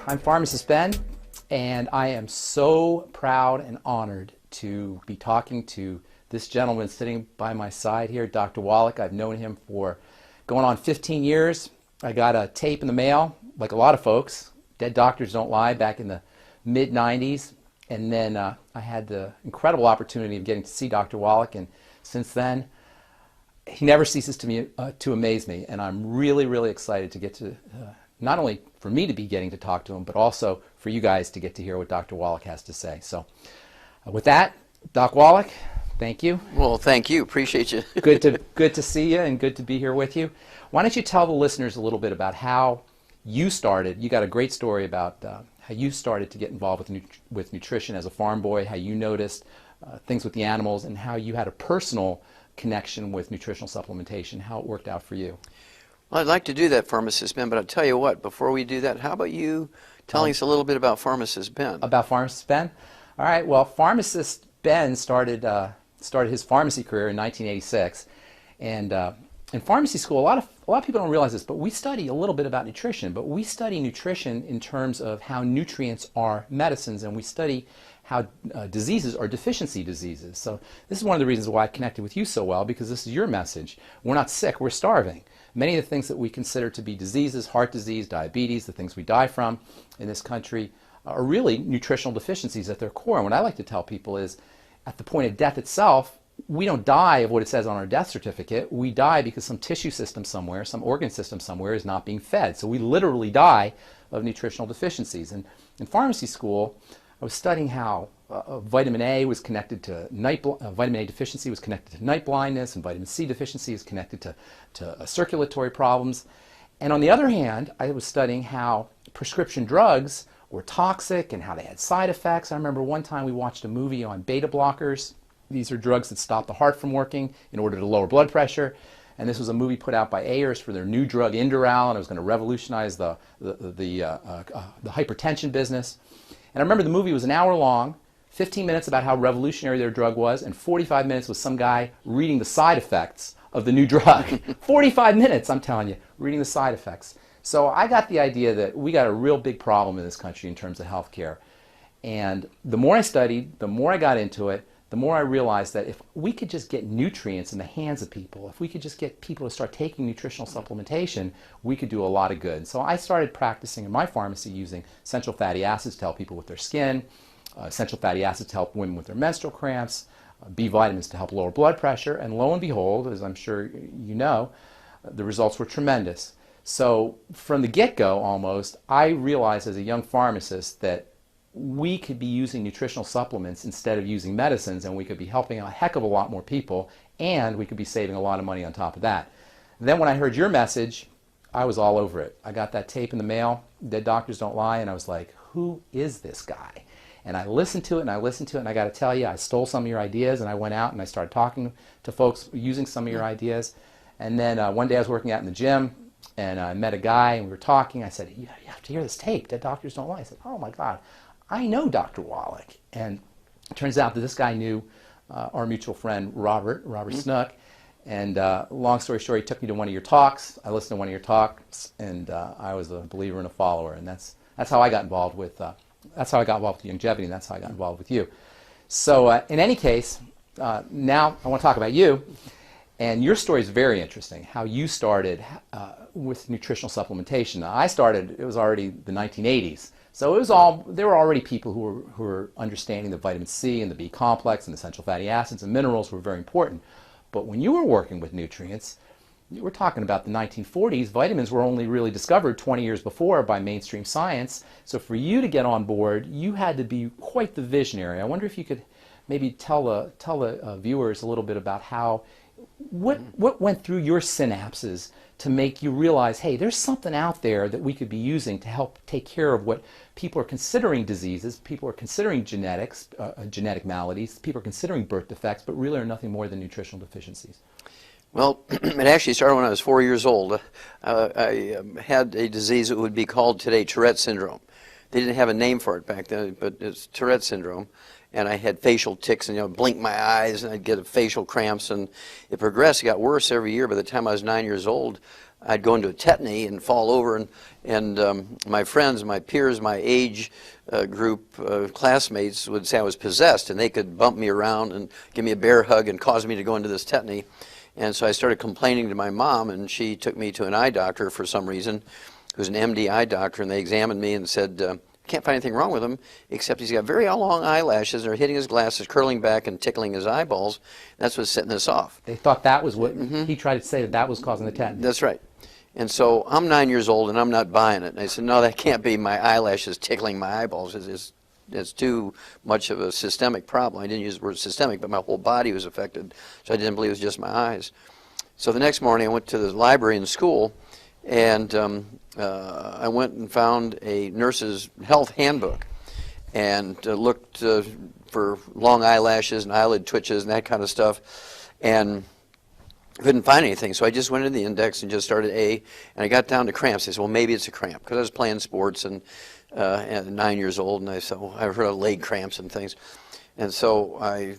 I'm Pharmacist Ben, and I am so proud and honored to be talking to this gentleman sitting by my side here, Dr. Wallach. I've known him for going on 15 years. I got a tape in the mail, like a lot of folks. Dead Doctors Don't Lie, back in the mid-90s. And then I had the incredible opportunity of getting to see Dr. Wallach, and since then, he never ceases to amaze me. And I'm really, really excited to get to, not only for me to be getting to talk to him, but also for you guys to get to hear what Dr. Wallach has to say. So with that, Doc Wallach, thank you. Well, thank you. Appreciate you. Good to see you and good to be here with you. Why don't you tell the listeners a little bit about how you started. You got a great story about how you started to get involved with nutrition as a farm boy, how you noticed things with the animals, and how you had a personal connection with nutritional supplementation, how it worked out for you. Well, I'd like to do that, Pharmacist Ben, but I'll tell you what, before we do that, how about you telling us a little bit about Pharmacist Ben? About Pharmacist Ben? All right, well, Pharmacist Ben started his pharmacy career in 1986, and in pharmacy school, a lot of people don't realize this, but we study a little bit about nutrition, but we study nutrition in terms of how nutrients are medicines, and we study how diseases are deficiency diseases. So this is one of the reasons why I connected with you so well, because this is your message. We're not sick, we're starving. Many of the things that we consider to be diseases, heart disease, diabetes, the things we die from in this country, are really nutritional deficiencies at their core. And what I like to tell people is, at the point of death itself, we don't die of what it says on our death certificate. We die because some tissue system somewhere, some organ system somewhere is not being fed. So we literally die of nutritional deficiencies. And in pharmacy school, I was studying how vitamin A was connected to vitamin A deficiency was connected to night blindness, and vitamin C deficiency is connected to circulatory problems. And on the other hand, I was studying how prescription drugs were toxic and how they had side effects. I remember one time we watched a movie on beta blockers. These are drugs that stop the heart from working in order to lower blood pressure. And this was a movie put out by Ayers for their new drug Indoral, and it was going to revolutionize the hypertension business. And I remember the movie was an hour long, 15 minutes about how revolutionary their drug was, and 45 minutes was some guy reading the side effects of the new drug. 45 minutes, I'm telling you, reading the side effects. So I got the idea that we got a real big problem in this country in terms of healthcare. And the more I studied, the more I got into it, the more I realized that if we could just get nutrients in the hands of people, if we could just get people to start taking nutritional supplementation, we could do a lot of good. So I started practicing in my pharmacy using essential fatty acids to help people with their skin, essential fatty acids to help women with their menstrual cramps, B vitamins to help lower blood pressure, and lo and behold, as I'm sure you know, the results were tremendous. So from the get-go almost, I realized as a young pharmacist that we could be using nutritional supplements instead of using medicines, and we could be helping a heck of a lot more people, and we could be saving a lot of money on top of that. Then when I heard your message, I was all over it. I got that tape in the mail, Dead Doctors Don't Lie, and I was like, who is this guy? And I listened to it, and I listened to it, and I got to tell you, I stole some of your ideas, and I went out and I started talking to folks using some of your ideas. And then one day I was working out in the gym, and I met a guy, and we were talking. I said, you have to hear this tape, Dead Doctors Don't Lie. I said, oh my God, I know Dr. Wallach. And it turns out that this guy knew our mutual friend Robert Snook. And long story short, he took me to one of your talks. I listened to one of your talks, and I was a believer and a follower. And that's how I got involved with Youngevity, and that's how I got involved with you. So in any case, now I want to talk about you. And your story is very interesting, how you started with nutritional supplementation. Now, I started, it was already the 1980s. So there were already people who were understanding that vitamin C and the B complex and essential fatty acids and minerals were very important. But when you were working with nutrients, we're talking about the 1940s, vitamins were only really discovered 20 years before by mainstream science. So for you to get on board, you had to be quite the visionary. I wonder if you could maybe tell the viewers a little bit about what went through your synapses to make you realize, hey, there's something out there that we could be using to help take care of what people are considering diseases, people are considering genetics, genetic maladies, people are considering birth defects, but really are nothing more than nutritional deficiencies. Well, it actually started when I was 4 years old. I had a disease that would be called today Tourette syndrome. They didn't have a name for it back then, but it's Tourette syndrome. and I had facial tics and, you know, blink my eyes and I'd get facial cramps, and it progressed. It got worse every year. By the time I was 9 years old, I'd go into a tetany and fall over, and my friends, my peers, my age group, classmates would say I was possessed, and they could bump me around and give me a bear hug and cause me to go into this tetany. And so I started complaining to my mom, and she took me to an eye doctor for some reason, who's an MD eye doctor, and they examined me and said, can't find anything wrong with him, except he's got very long eyelashes, they're hitting his glasses, curling back and tickling his eyeballs. That's what's setting this off. They thought that was what he tried to say, that was causing the tetanus. That's right. And so I'm 9 years old and I'm not buying it. And I said, no, that can't be my eyelashes tickling my eyeballs. It's too much of a systemic problem. I didn't use the word systemic, but my whole body was affected. So I didn't believe it was just my eyes. So the next morning I went to the library in school, and I went and found a nurse's health handbook and looked for long eyelashes and eyelid twitches and that kind of stuff, and couldn't find anything. So I just went into the index and just started and I got down to cramps. I said, well, maybe it's a cramp, because I was playing sports and at 9 years old, and I said, well, I heard of leg cramps and things. And so I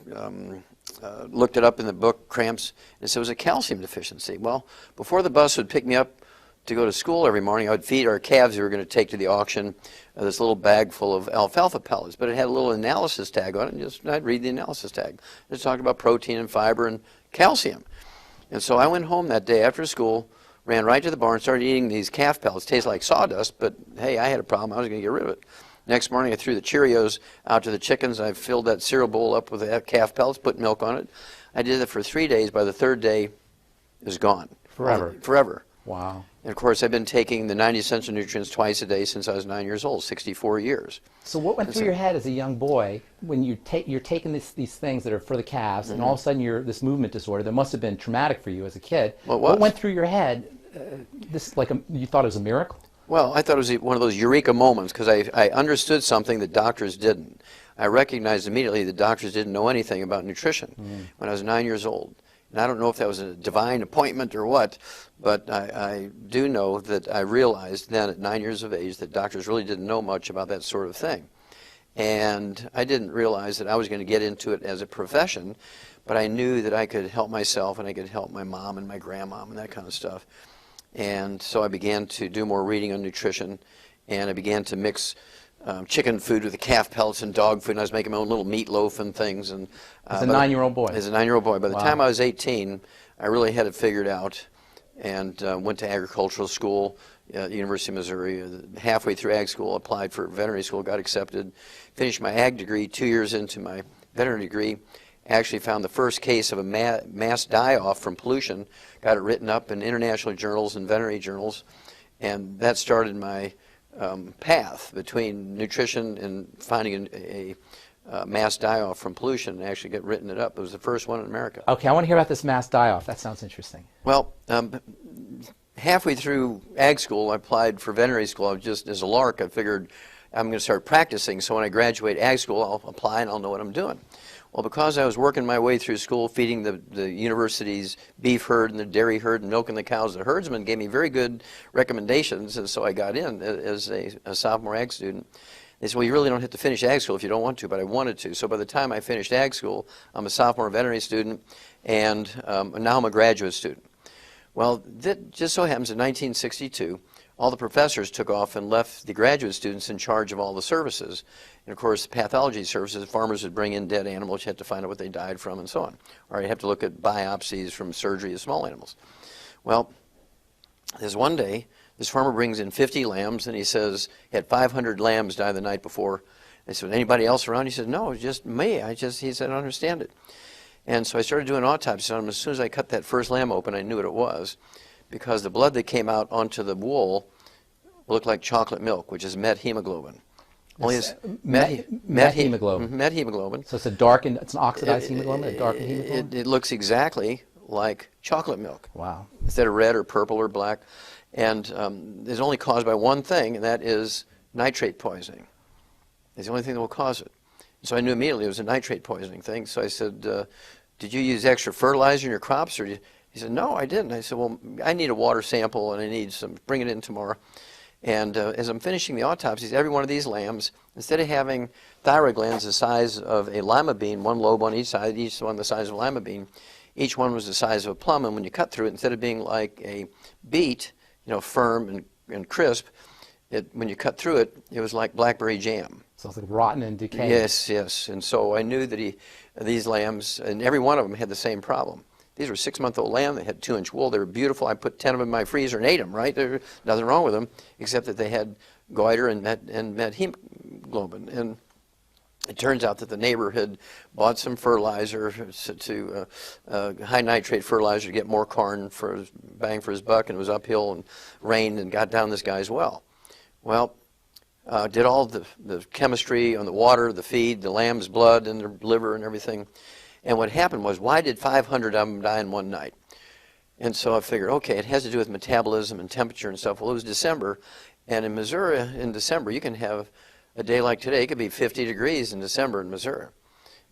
looked it up in the book, cramps, and it said it was a calcium deficiency. Well, before the bus would pick me up to go to school every morning, I would feed our calves we were going to take to the auction this little bag full of alfalfa pellets, but it had a little analysis tag on it, and I'd read the analysis tag. It talked about protein and fiber and calcium. And so I went home that day after school, ran right to the barn, started eating these calf pellets. Tasted like sawdust, but hey, I had a problem. I was going to get rid of it. Next morning, I threw the Cheerios out to the chickens. I filled that cereal bowl up with the calf pellets, put milk on it. I did it for 3 days. By the third day, it was gone. Forever. Forever. Wow. And of course, I've been taking the 90 essential nutrients twice a day since I was 9 years old, 64 years. So what went through your head as a young boy when you're taking these things that are for the calves, and all of a sudden you're this movement disorder that must have been traumatic for you as a kid? Well, it was. What went through your head? You thought it was a miracle? Well, I thought it was one of those eureka moments, because I understood something that doctors didn't. I recognized immediately that doctors didn't know anything about nutrition when I was 9 years old. And I don't know if that was a divine appointment or what, but I do know that I realized then at 9 years of age that doctors really didn't know much about that sort of thing. And I didn't realize that I was going to get into it as a profession, but I knew that I could help myself and I could help my mom and my grandmom and that kind of stuff. And so I began to do more reading on nutrition, and I began to mix chicken food with the calf pellets and dog food, and I was making my own little meatloaf and things. And as a 9-year-old boy? As a 9-year-old boy. By the time I was 18, I really had it figured out, and went to agricultural school at the University of Missouri. Halfway through ag school, applied for veterinary school, got accepted, finished my ag degree. 2 years into my veterinary degree, actually found the first case of a mass die-off from pollution, got it written up in international journals and veterinary journals, and that started my path between nutrition and finding a mass die-off from pollution, and actually get written it up. It was the first one in America. Okay, I want to hear about this mass die-off. That sounds interesting. Well, halfway through ag school, I applied for veterinary school. I was just, as a lark, I figured I'm going to start practicing, so when I graduate ag school, I'll apply and I'll know what I'm doing. Well, because I was working my way through school, feeding the university's beef herd and the dairy herd and milking the cows, the herdsman gave me very good recommendations, and so I got in as a sophomore ag student. They said, well, you really don't have to finish ag school if you don't want to, but I wanted to. So by the time I finished ag school, I'm a sophomore veterinary student, and now I'm a graduate student. Well, that just so happens in 1962, all the professors took off and left the graduate students in charge of all the services. And of course, pathology services, farmers would bring in dead animals, you had to find out what they died from and so on. Or you have to look at biopsies from surgery of small animals. Well, there's one day, this farmer brings in 50 lambs, and he says he had 500 lambs die the night before. I said, anybody else around? He said, no, it's just me. He said, I don't understand it. And so I started doing autopsies on him. As soon as I cut that first lamb open, I knew what it was, because the blood that came out onto the wool looked like chocolate milk, which is methemoglobin. Only it's methemoglobin. Methemoglobin. So it's it's an oxidized hemoglobin, a darkened hemoglobin? It looks exactly like chocolate milk. Wow. Instead of red or purple or black. And it's only caused by one thing, and that is nitrate poisoning. It's the only thing that will cause it. So I knew immediately it was a nitrate poisoning thing. So I said, did you use extra fertilizer in your crops? He said, no, I didn't. I said, well, I need a water sample, and I need some, bring it in tomorrow. And as I'm finishing the autopsies, every one of these lambs, instead of having thyroid glands the size of a lima bean, one lobe on each side, each one the size of a lima bean, each one was the size of a plum. And when you cut through it, instead of being like a beet, you know, firm and crisp, when you cut through it, it was like blackberry jam. So it's like rotten and decaying. Yes, yes. And so I knew that these lambs, and every one of them had the same problem. These were 6-month-old lamb. They had 2-inch wool. They were beautiful. I put 10 of them in my freezer and ate them, right? There's nothing wrong with them, except that they had goiter and met hemoglobin. And it turns out that the neighbor had bought some fertilizer, high nitrate fertilizer, to get more corn for his bang for his buck, and it was uphill and rained and got down this guy's well. Well, did all the chemistry on the water, the feed, the lamb's blood and their liver and everything. And what happened was, why did 500 of them die in one night? And so I figured, okay, it has to do with metabolism and temperature and stuff. Well, it was December, and in Missouri, in December, you can have a day like today. It could be 50 degrees in December in Missouri.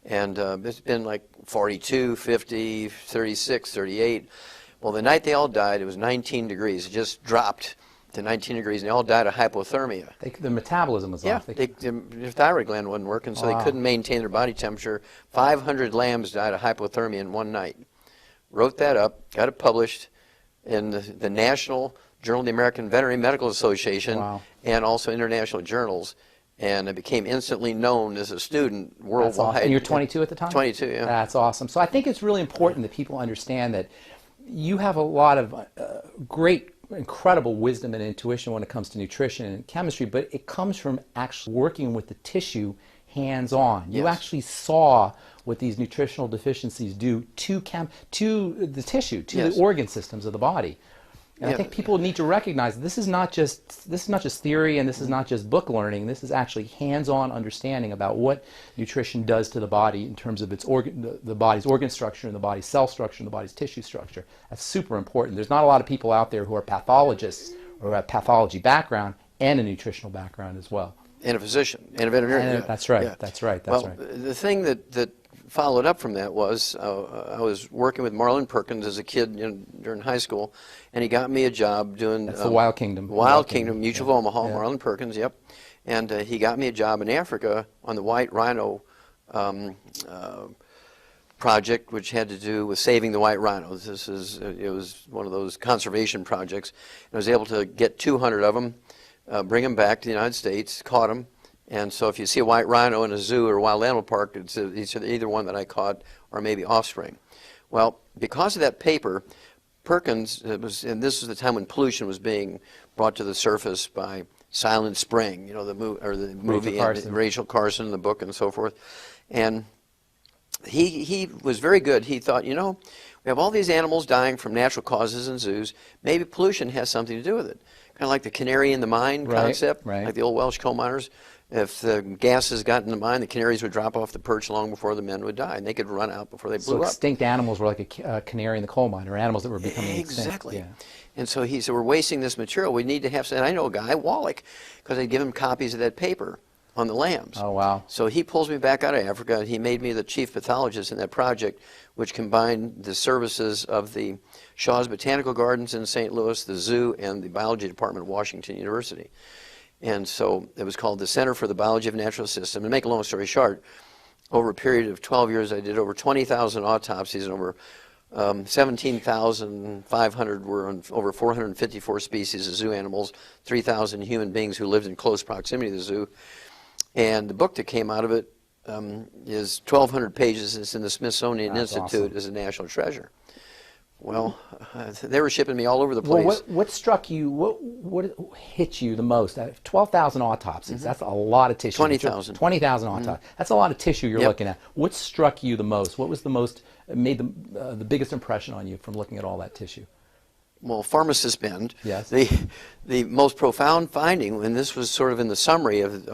And it's been like 42, 50, 36, 38. Well, the night they all died, it was 19 degrees. It just dropped to 19 degrees, and they all died of hypothermia. The metabolism was off. Their thyroid gland wasn't working, so they couldn't maintain their body temperature. 500 lambs died of hypothermia in one night. Wrote that up, got it published in the National Journal of the American Veterinary Medical Association, and also international journals. And I became instantly known as a student worldwide. That's awesome. And you're 22 at the time? 22, yeah. That's awesome. So I think it's really important that people understand that you have a lot of great, incredible wisdom and intuition when it comes to nutrition and chemistry, but it comes from actually working with the tissue hands-on. Yes. You actually saw what these nutritional deficiencies do to the tissue, to the organ systems of the body. And I think people need to recognize that this is not just theory, and this is not just book learning. This is actually hands-on understanding about what nutrition does to the body in terms of its the body's organ structure and the body's cell structure and the body's tissue structure. That's super important. There's not a lot of people out there who are pathologists or have pathology background and a nutritional background as well. And a physician and a veterinarian. That's right. Yeah. That's right. That's right. The thing that followed up from that was I was working with Marlon Perkins as a kid during high school, and he got me a job doing That's the Wild Kingdom. Wild Kingdom, Mutual of Omaha, Marlon Perkins, yep. And he got me a job in Africa on the white rhino project, which had to do with saving the white rhinos. It was one of those conservation projects. And I was able to get 200 of them, bring them back to the United States, caught them. And so if you see a white rhino in a zoo or a wild animal park, it's either one that I caught or maybe offspring. Well, because of that paper, Perkins, and this was the time when pollution was being brought to the surface by Silent Spring, you know, the movie, Rachel Carson, the book, and so forth. And he was very good. He thought, you know, we have all these animals dying from natural causes in zoos. Maybe pollution has something to do with it. Kind of like the canary in the mine concept, like the old Welsh coal miners. If the gases got in the mine, the canaries would drop off the perch long before the men would die, and they could run out before they blew up. So extinct animals were like a canary in the coal mine, or animals that were becoming extinct. Exactly. And so he said, we're wasting this material. We need to have some. And I know a guy, Wallach, because I'd give him copies of that paper on the lambs. Oh, wow. So he pulls me back out of Africa, and he made me the chief pathologist in that project, which combined the services of the Shaw's Botanical Gardens in St. Louis, the zoo, and the biology department of Washington University. And so it was called the Center for the Biology of the Natural System. And to make a long story short, over a period of 12 years, I did over 20,000 autopsies, and over 17,500 were on over 454 species of zoo animals, 3,000 human beings who lived in close proximity to the zoo. And the book that came out of it is 1,200 pages. It's in the Smithsonian Institute as a national treasure. Well, they were shipping me all over the place. Well, what struck you, what hit you the most? 12,000 autopsies, that's a lot of tissue. 20,000. 20,000 autopsies. That's a lot of tissue you're looking at. What struck you the most? What was made the biggest impression on you from looking at all that tissue? Well, Pharmacist bend. Yes. The most profound finding, and this was sort of in the summary of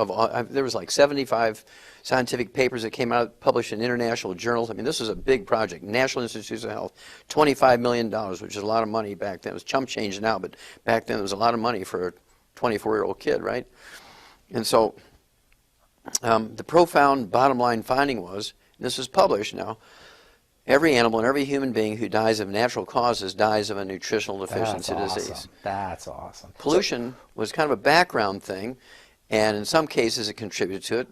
there was like 75 scientific papers that came out, published in international journals. I mean, this was a big project. National Institutes of Health, $25 million, which is a lot of money back then. It was chump change now, but back then it was a lot of money for a 24-year-old kid, right? And so the profound bottom line finding was, and this is published now, every animal and every human being who dies of natural causes dies of a nutritional deficiency That's disease. awesome. That's awesome. Pollution was kind of a background thing, and in some cases it contributed to it.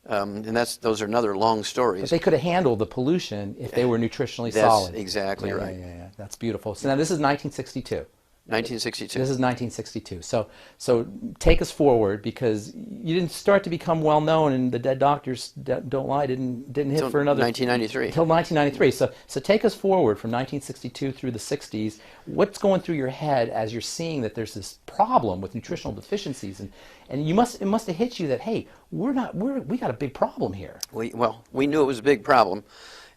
And those are another long stories. But they could have handled the pollution if they were nutritionally That's solid. exactly Yeah, right. Yeah. That's beautiful. So now this is 1962. 1962. This is 1962. So take us forward, because you didn't start to become well known, and the Dead Doctors Don't Lie didn't hit for another 1993. Until 1993. So take us forward from 1962 through the 60s. What's going through your head as you're seeing that there's this problem with nutritional deficiencies, and it must have hit you that, hey, we got a big problem here. We knew it was a big problem,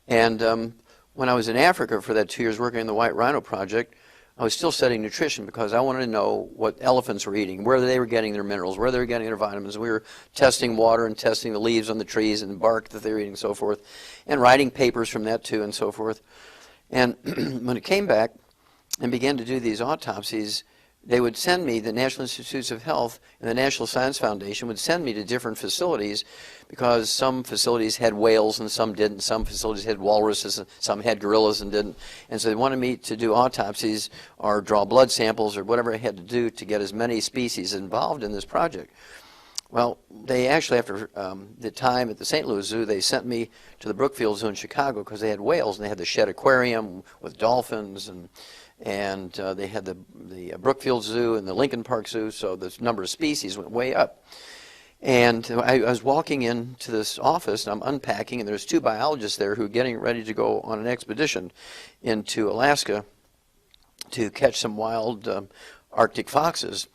and when I was in Africa for that 2 years working in the White Rhino Project, I was still studying nutrition because I wanted to know what elephants were eating, where they were getting their minerals, where they were getting their vitamins. We were testing water and testing the leaves on the trees and the bark that they were eating and so forth, and writing papers from that too and so forth. And when it came back and began to do these autopsies, they would send me, the National Institutes of Health and the National Science Foundation would send me to different facilities, because some facilities had whales and some didn't. Some facilities had walruses and some had gorillas and didn't. And so they wanted me to do autopsies or draw blood samples or whatever I had to do to get as many species involved in this project. Well, they actually, after the time at the St. Louis Zoo, they sent me to the Brookfield Zoo in Chicago because they had whales, and they had the Shedd Aquarium with dolphins, and they had the Brookfield Zoo and the Lincoln Park Zoo, so the number of species went way up. And I was walking into this office, and I'm unpacking, and there's two biologists there who are getting ready to go on an expedition into Alaska to catch some wild Arctic foxes.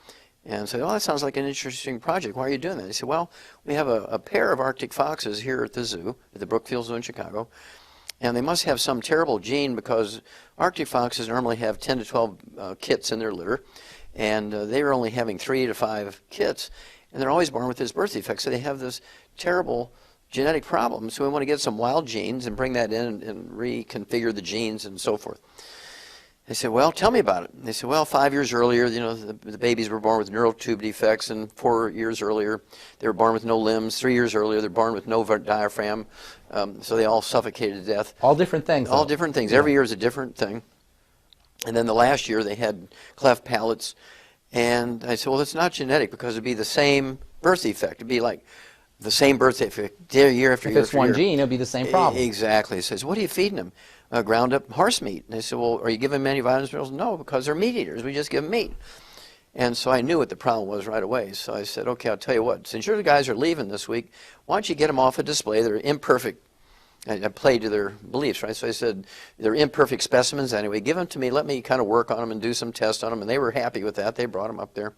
And I said, oh, that sounds like an interesting project. Why are you doing that? He said, well, we have a pair of Arctic foxes here at the zoo, at the Brookfield Zoo in Chicago, and they must have some terrible gene, because Arctic foxes normally have 10 to 12 kits in their litter, and they were only having 3 to 5 kits, and they're always born with this birth defect, so they have this terrible genetic problem. So we want to get some wild genes and bring that in and reconfigure the genes and so forth. They said, well, tell me about it. They said, well, 5 years earlier, you know, the babies were born with neural tube defects, and 4 years earlier, they were born with no limbs. 3 years earlier, they're born with no diaphragm, so they all suffocated to death. All different things. All different things. Yeah. Every year is a different thing. And then the last year, they had cleft palates, and I said, well, it's not genetic, because it'd be the same birth defect. It'd be like the same birth defect year after year. If it's one gene, it'll be the same problem. Exactly. He says, what are you feeding them? Ground up horse meat. And they said, well, are you giving them any vitamins? Minerals? No, because they're meat eaters. We just give them meat. And so I knew what the problem was right away. So I said, okay, I'll tell you what. Since your guys are leaving this week, why don't you get them off a display? They're imperfect. I played to their beliefs, right? So I said, they're imperfect specimens anyway. Give them to me. Let me kind of work on them and do some tests on them. And they were happy with that. They brought them up there.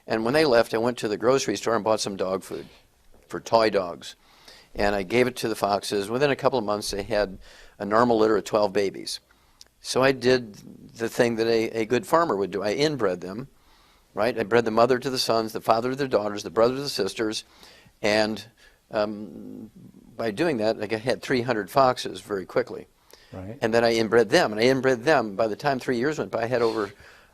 And when they left, I went to the grocery store and bought some dog food for toy dogs. And I gave it to the foxes. Within a couple of months, they had a normal litter of 12 babies. So I did the thing that a good farmer would do. I inbred them, right? I bred the mother to the sons, the father to the daughters, the brother to the sisters, and by doing that, I had 300 foxes very quickly. Right. And then I inbred them, and I inbred them. By the time 3 years went by, I had over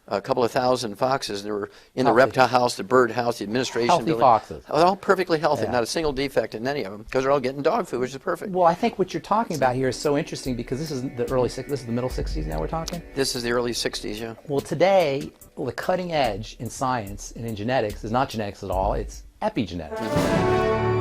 a couple of thousand foxes, and they were in the reptile house, the bird house, the administration healthy building. Foxes. All perfectly healthy, Yeah. Not a single defect in any of them, because they're all getting dog food, which is perfect. Well, I think what you're talking about here is so interesting, because this is the middle 60s now we're talking? This is the early 60s, yeah. Well, today, the cutting edge in science and in genetics is not genetics at all, it's epigenetics.